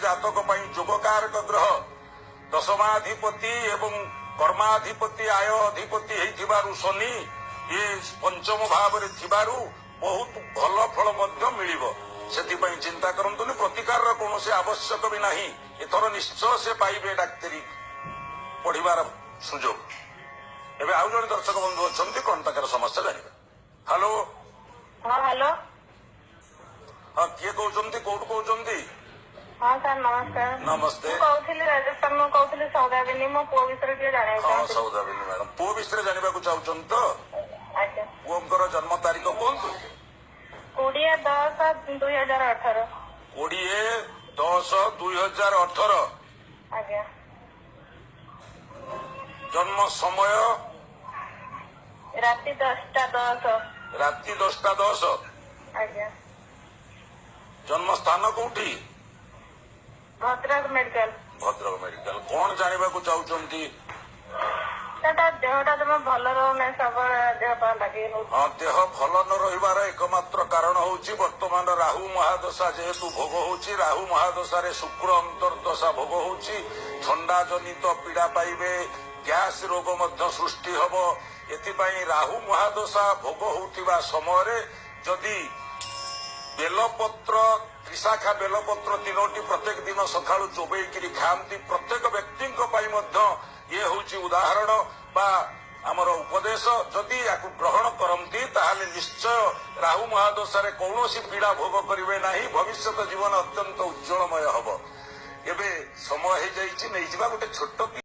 ଜାତକ ପାଇଁ ଯୋଗକାରକ ଗ୍ରହ ଦଶମାଧିପତି ଏବଂ କର୍ମାଧିପତି ଆୟ ଅଧିପତି ହେଇଥିବାରୁ ଶନି ଏ ପଞ୍ଚମ ଭାବରେ ଥିବାରୁ ବହୁତ ଭଲ ଫଳ ମଧ୍ୟ ମିଳିବ। ସେଥିପାଇଁ ଚିନ୍ତା କରନ୍ତୁନି, ପ୍ରତିକାରର କୌଣସି ଆବଶ୍ୟକ ବି ନାହିଁ। ଏଥର ନିଶ୍ଚୟ ସେ ପାଇବେ ଡାକ୍ତରୀ ପଢିବାର ସୁଯୋଗ। ଏବେ ଆଉ ଜଣେ ଦର୍ଶକ ବନ୍ଧୁ ଅଛନ୍ତି, କଣ ତାଙ୍କର ସମସ୍ୟା ଜାଣିବେ। ହ୍ୟାଲୋ। ହଁ ହ୍ୟାଲୋ। ହଁ କିଏ କହୁଛନ୍ତି, କୋଉଠୁ କହୁଛନ୍ତି? ହଁ ସାର୍ ନମସ୍କାର। ନମସ୍ତେ। ମୁଁ କହୁଥିଲି ରାଜସ୍ଥାନ, ମୁଁ କହୁଥିଲି ସୌଦାମିନୀ, ମୋ ପୁଅ ବିଷୟରେ ଟିକେ ଜାଣିବାକୁ ହଁ ଚାହୁଁଥିଲି। ସୌଦାମିନୀ ମ୍ୟାଡାମ, ପୁଅ ବିଷୟରେ ଜାଣିବାକୁ ଚାହୁଛନ୍ତି ତ? ଆଜ୍ଞା। ପୁଅଙ୍କର ଜନ୍ମ ତାରିଖ କୁହନ୍ତୁ। 20/10/2018। 20/10/2018। ଆଜ୍ଞା। ଜନ୍ମ ସମୟ ରାତି 10:10। ରାତି 10:10। ଆଜ୍ଞା। ଜନ୍ମ ସ୍ଥାନ କୋଉଠି? ଭଦ୍ରକ ମେଡିକାଲ। ଭଦ୍ରକ ମେଡିକାଲ। କଣ ଜାଣିବାକୁ ଚାହୁଛନ୍ତି? ତା ଦେହଟା ଜମା ଭଲ ରହୁନାହିଁ, ସବୁବେଳେ ଦେହ ପା ଲାଗି ରହୁଛି। ହଁ, ଦେହ ଭଲ ନ ରହିବାର ଏକମାତ୍ର କାରଣ ହଉଛି ବର୍ତ୍ତମାନ ରାହୁ ମହାଦଶା ଯେହେତୁ ଭୋଗ ହଉଛି, ରାହୁ ମହାଦଶାରେ ଶୁକ୍ର ଅନ୍ତର୍ଦଶା ଭୋଗ ହଉଛି। ଥଣ୍ଡା ଜନିତ ପୀଡା ପାଇବେ, ଗ୍ୟାସ ରୋଗ ମଧ୍ୟ ସୃଷ୍ଟି ହବ। ଏଥିପାଇଁ ରାହୁ ମହାଦଶା ଭୋଗ ହଉଥିବା ସମୟରେ ଯଦି ବେଲପତ୍ର, ତ୍ରିଶାଖା ବେଲପତ୍ର 3ଟି ପ୍ରତ୍ୟେକ ଦିନ ସକାଳୁ ଚୋବେଇକିରି ଖାଆନ୍ତି, ପ୍ରତ୍ୟେକ ବ୍ୟକ୍ତିଙ୍କ ପାଇଁ ମଧ୍ୟ ଇଏ ହଉଛି ଉଦାହରଣ ବା ଆମର ଉପଦେଶ। ଯଦି ୟାକୁ ଗ୍ରହଣ କରନ୍ତି ତାହେଲେ ନିଶ୍ଚୟ ରାହୁ ମହାଦଶାରେ କୌଣସି ପୀଡା ଭୋଗ କରିବେ ନାହିଁ, ଭବିଷ୍ୟତ ଜୀବନ ଅତ୍ୟନ୍ତ ଉଜ୍ଜଳମୟ ହବ। ଏବେ ସମୟ ହେଇଯାଇଛି, ନେଇଯିବା ଗୋଟେ ଛୋଟ